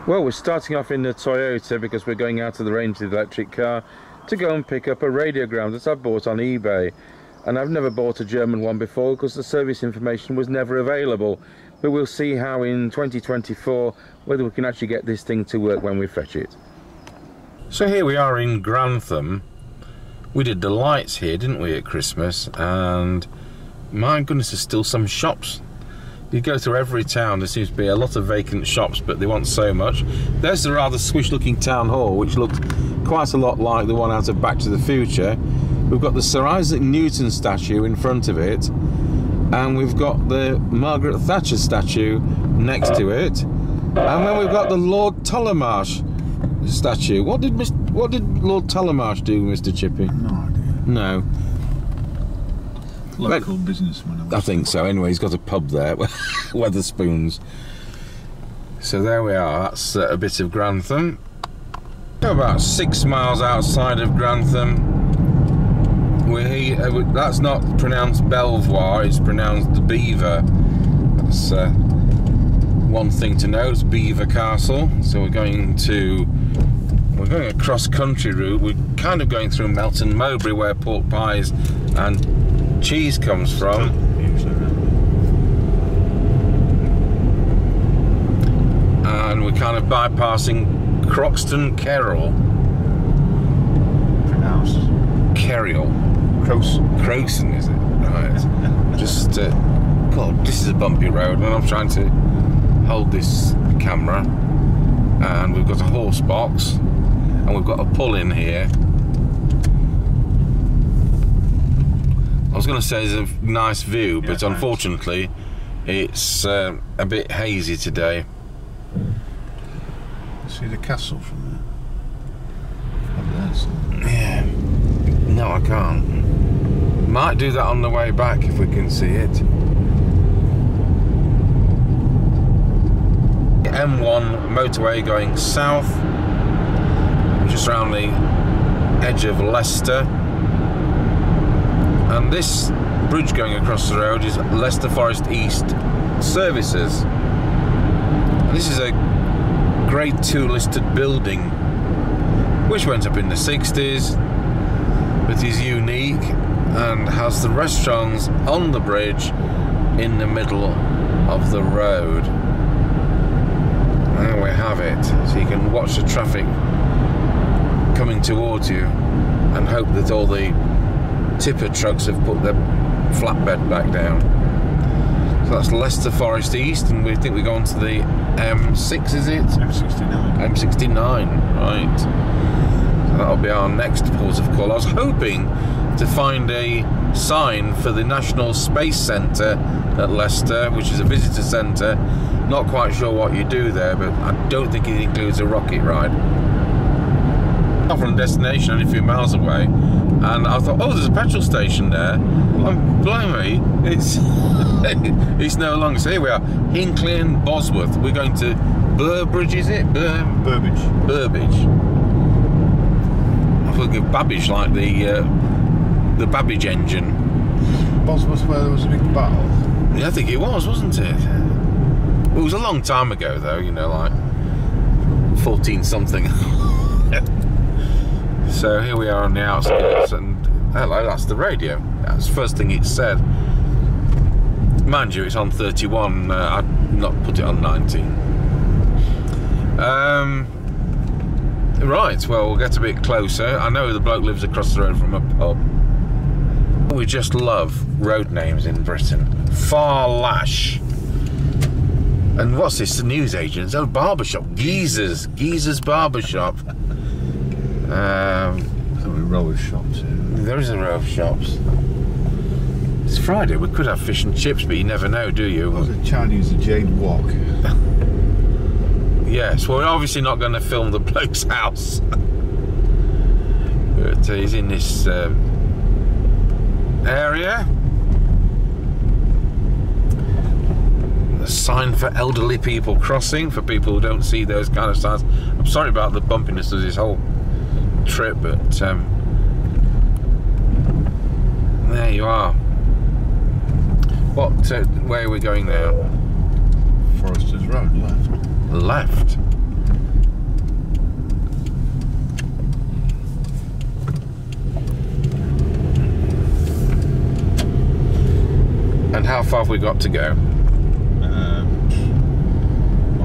Well, we're starting off in the Toyota because we're going out of the range of the electric car to go and pick up a radiogram that I've bought on eBay. And I've never bought a German one before because the service information was never available. But we'll see how in 2024 whether we can actually get this thing to work when we fetch it. So here we are in Grantham. We did the lights here, didn't we, at Christmas? And my goodness, there's still some shops. You go through every town, there seems to be a lot of vacant shops, but they want so much. There's the rather swish-looking town hall, which looked quite a lot like the one out of Back to the Future. We've got the Sir Isaac Newton statue in front of it, and we've got the Margaret Thatcher statue next to it, and then we've got the Lord Tollemache statue. What did Lord Tollemache do, Mr. Chippie? No idea. No. Local businessman. I think so. Anyway, he's got a pub there, Weatherspoons. So there we are. That's a bit of Grantham. About 6 miles outside of Grantham. We're here. That's not pronounced Belvoir. It's pronounced Beaver. That's one thing to know. It's Beaver Castle. So we're going a cross-country route. We're kind of going through Melton Mowbray, where pork pies and cheese comes from. And we're kind of bypassing Croxton Kerrell. Pronounced Kerrill. Crowson, is it? Right. Just, God, this is a bumpy road, and I'm trying to hold this camera. And we've got a horse box, and we've got a pull in here. I was going to say there's a nice view, but yeah, unfortunately it's a bit hazy today. See the castle from there? Yeah. No, I can't. Might do that on the way back if we can see it. M1 motorway going south, just around the edge of Leicester. And this bridge going across the road is Leicester Forest East Services. And this is a Grade 2 listed building which went up in the 60s, but is unique and has the restaurants on the bridge in the middle of the road. There we have it. So you can watch the traffic coming towards you and hope that all the tipper trucks have put their flatbed back down. So that's Leicester Forest East, and we think we go on to the M6, is it? M69. M69, right. So that'll be our next port of call. I was hoping to find a sign for the National Space Centre at Leicester, which is a visitor centre. Not quite sure what you do there, but I don't think it includes a rocket ride. Not from the destination, only a few miles away. And I thought, oh, there's a petrol station there. And blimey, it's it's no longer. So here we are, Hinckley and Bosworth. We're going to Burbage, is it? Burbage. Burbage. I think of Babbage, like the Babbage engine. Bosworth, where there was a big battle. Yeah, I think it was, wasn't it? It was a long time ago, though. You know, like 14 something. So here we are on the outskirts, and hello, that's the radio. That's the first thing it said. Mind you, it's on 31. I'd not put it on 19. Right, well, we'll get a bit closer. I know the bloke lives across the road from a pub. We just love road names in Britain. Farlash. And what's this? The newsagents? Oh, barbershop. Geezer's barbershop. So a row of shops here. There is a row of shops. It's Friday, we could have fish and chips, but you never know, do you? Well, the Chinese, the Jade Walk. Yes, well, we're obviously not going to film the bloke's house. But he's in this area. A sign for elderly people crossing, for people who don't see those kind of signs. I'm sorry about the bumpiness of this whole trip, but there you are. What way are we going now? Foresters Road, left. Left? far have we got to go? About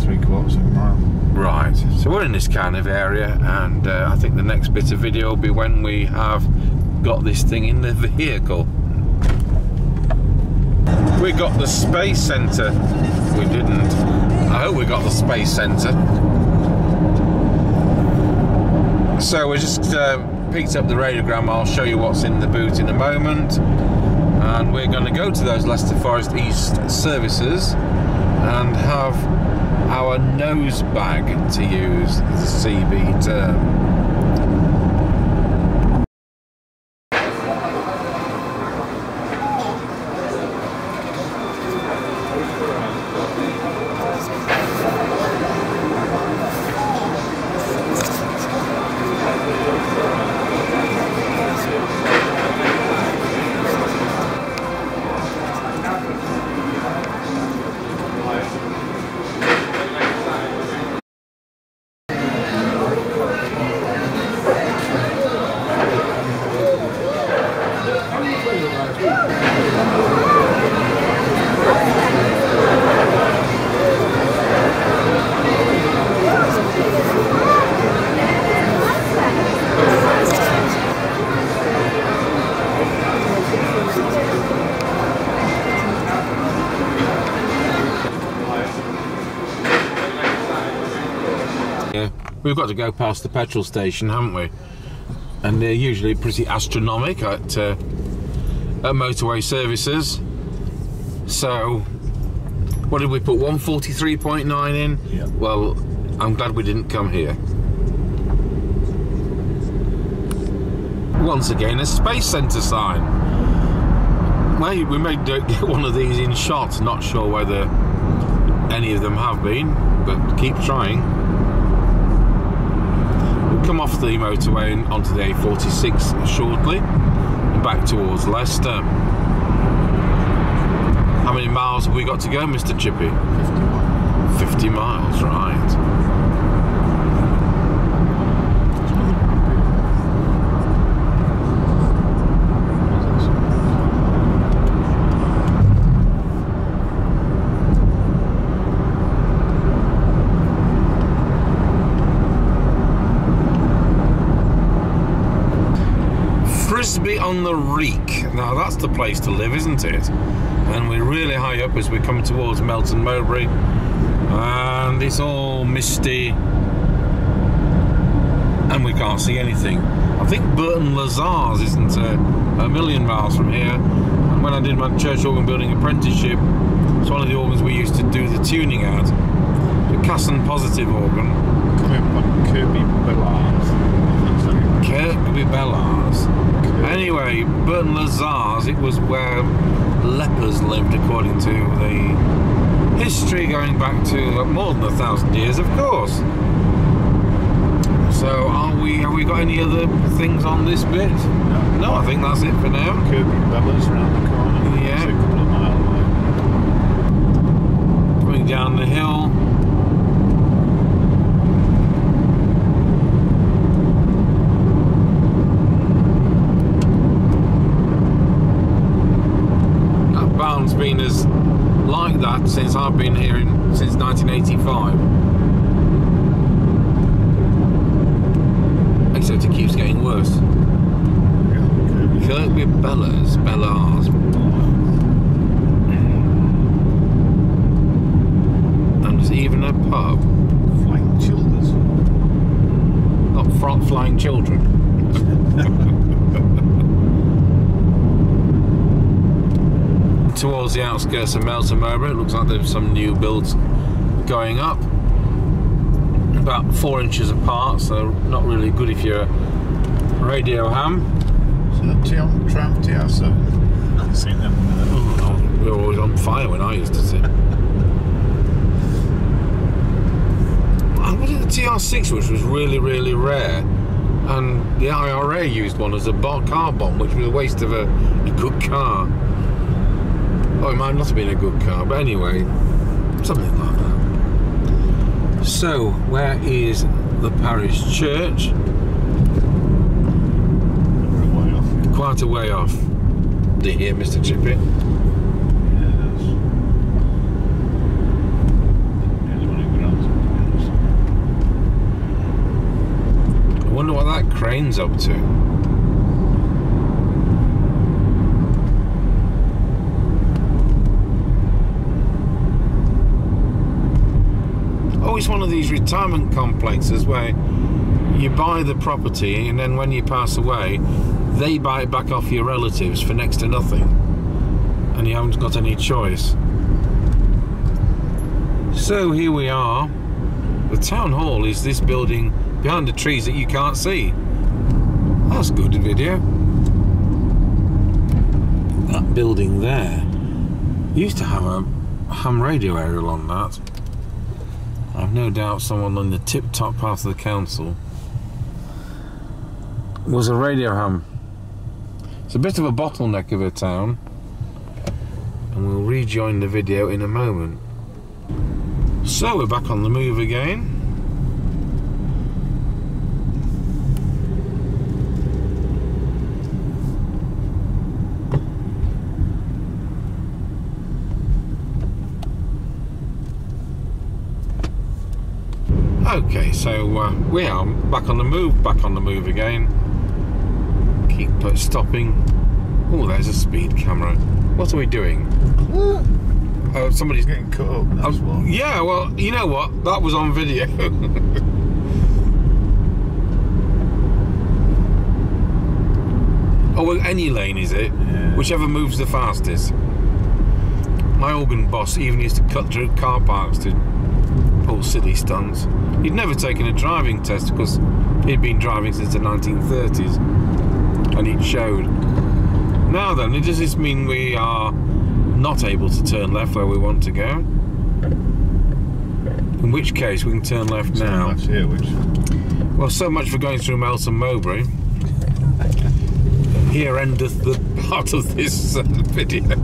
3/4 of a mile. Right, so we're in this kind of area, and I think the next bit of video will be when we have got this thing in the vehicle. We got the space centre. We didn't. I hope we got the space centre. So we just picked up the radiogram. I'll show you what's in the boot in a moment. And we're going to go to those Leicester Forest East services and have our nose bag, to use the CB term. We've got to go past the petrol station, haven't we? And they're usually pretty astronomical at motorway services. So, what did we put? 143.9 in? Yeah. Well, I'm glad we didn't come here. Once again, a space centre sign. Well, we may get one of these in shot. Not sure whether any of them have been, but keep trying. Come off the motorway and onto the A46 shortly, and back towards Leicester. How many miles have we got to go, Mr. Chippie? 50 miles, right. On the Reek. Now that's the place to live, isn't it? And we're really high up as we come towards Melton Mowbray, and it's all misty and we can't see anything. I think Burton Lazars isn't a million miles from here, and when I did my church organ building apprenticeship, it's one of the organs we used to do the tuning at. The Casson positive organ. Kirby Bellars. Kirby Bellars. Anyway, Burton Lazars, it was where lepers lived, according to the history going back to more than 1,000 years, of course. So, have we got any other things on this bit? No, I think that's it for now. Kirby Bellars around the corner. Yeah. It's a couple of miles away. Coming down the hill. Barn's been as like that since I've been here since 1985. Except it keeps getting worse. Kirby Bellars. And there's even a pub. Flying Childers. Not flying children. Towards the outskirts of Melton Mowbray, it looks like there's some new builds going up. About 4 inches apart, so not really good if you're a radio ham. So Tram TR7. I've seen them. We were always on fire when I used to see. Was it the TR6, which was really, really rare? And the IRA used one as a car bomb, which was a waste of a good car. Oh, it might not have been a good car, but anyway, something like that. So, where is the parish church? We're a way off. Quite a way off. Do you hear, Mr. Chippie? Yes. crane's up to. Oh, it's one of these retirement complexes where you buy the property and then when you pass away, they buy it back off your relatives for next to nothing. And you haven't got any choice. So here we are. The town hall is this building behind the trees that you can't see. That's good video. That building there used to have a ham radio aerial on that. I've no doubt someone on the tip-top part of the council was a radio ham. It's a bit of a bottleneck of a town, and we'll rejoin the video in a moment. So we're back on the move again. Okay, so we are back on the move again. Keep stopping. Oh, there's a speed camera. What are we doing? Oh, somebody's getting cut up. Yeah, well, you know what? That was on video. Oh, well, any lane is it? Yeah. Whichever moves the fastest. My organ boss even used to cut through car parks to pull silly stunts. He'd never taken a driving test because he'd been driving since the 1930s, and it showed. Now then, does this mean we are not able to turn left where we want to go? In which case we can turn left now. Here, well, so much for going through Melton Mowbray. Here endeth the part of this video.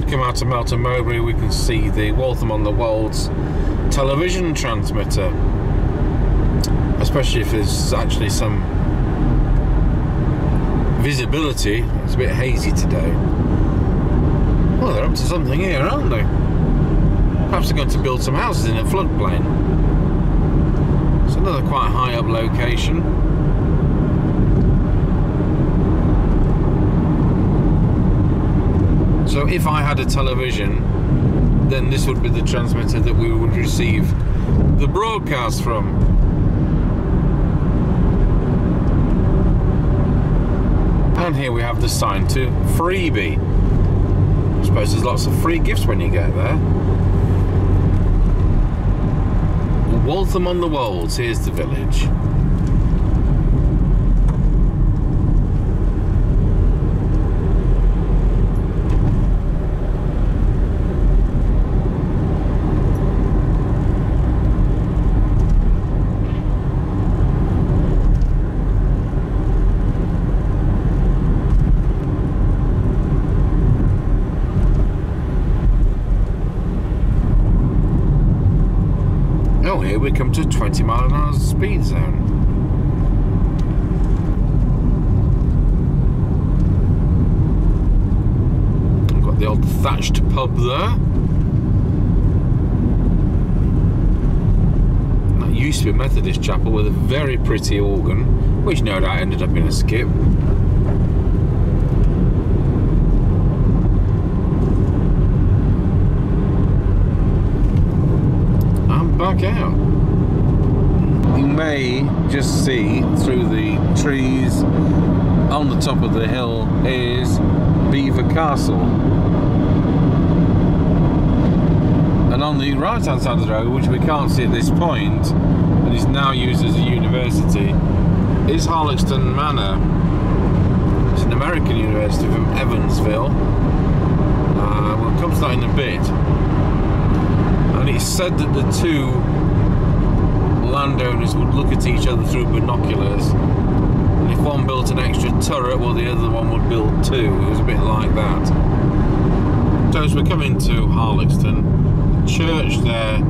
Come out to Melton Mowbray, we can see the Waltham-on-the-Wolds television transmitter, especially if there's actually some visibility. It's a bit hazy today. Well, they're up to something here, aren't they? Perhaps they're going to build some houses in a floodplain. It's another quite high up location. So if I had a television, then this would be the transmitter that we would receive the broadcast from. And here we have the sign to Freebie. I suppose there's lots of free gifts when you get there. Waltham-on-the-Wolds, here's the village. Here we come to a 20-mile-an-hour speed zone. We've got the old thatched pub there. That used to be a Methodist chapel with a very pretty organ, which no doubt ended up in a skip. Back out. You may just see through the trees on the top of the hill is Beaver Castle, and on the right hand side of the road, which we can't see at this point and is now used as a university, is Harlexton Manor. It's an American university from Evansville. We'll come to that in a bit. And it's said that the two landowners would look at each other through binoculars, and if one built an extra turret, well, the other one would build two. It was a bit like that. So as we're coming to Harlexton, the church there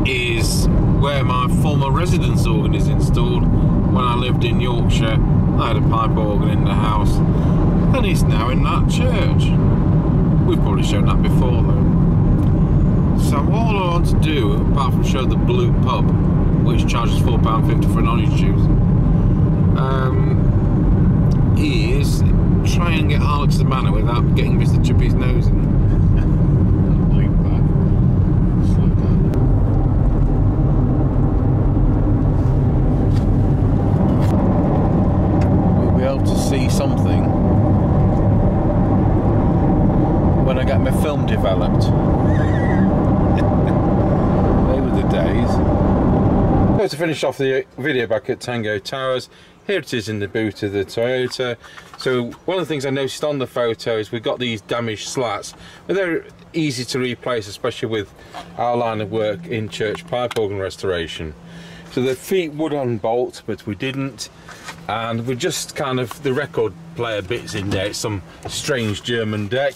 is where my former residence organ is installed. When I lived in Yorkshire, I had a pipe organ in the house, and it's now in that church. We've probably shown that before though. So all I want to do, apart from show the blue pub, which charges £4.50 for an orange juice, is try and get Alex the Manor without getting Mr. Chippie's nose in. Lean back. Slow down. We'll be able to see something when I get my film developed. They were the days. So to finish off the video back at Tango Towers, here it is in the boot of the Toyota. So one of the things I noticed on the photo is we've got these damaged slats, but they're easy to replace, especially with our line of work in church pipe organ restoration. So the feet would unbolt, but we didn't, and we just kind of, the record player bits in there, it's some strange German deck.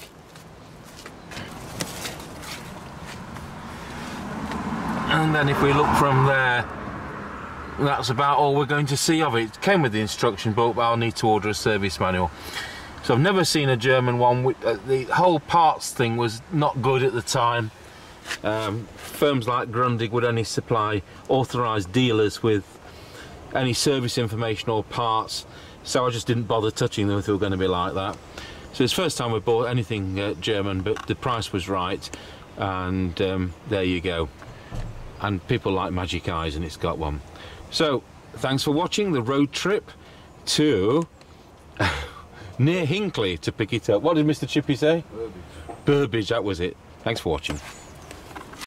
And then if we look from there, that's about all we're going to see of it. It came with the instruction book, but I'll need to order a service manual. So I've never seen a German one. The whole parts thing was not good at the time. Firms like Grundig would only supply authorised dealers with any service information or parts, so I just didn't bother touching them if they were going to be like that. So it's the first time we bought anything German, but the price was right, and there you go. And people like magic eyes, and it's got one. So thanks for watching the road trip to near Hinckley to pick it up. What did Mr. Chippie say? Burbage. Burbage, that was it. Thanks for watching.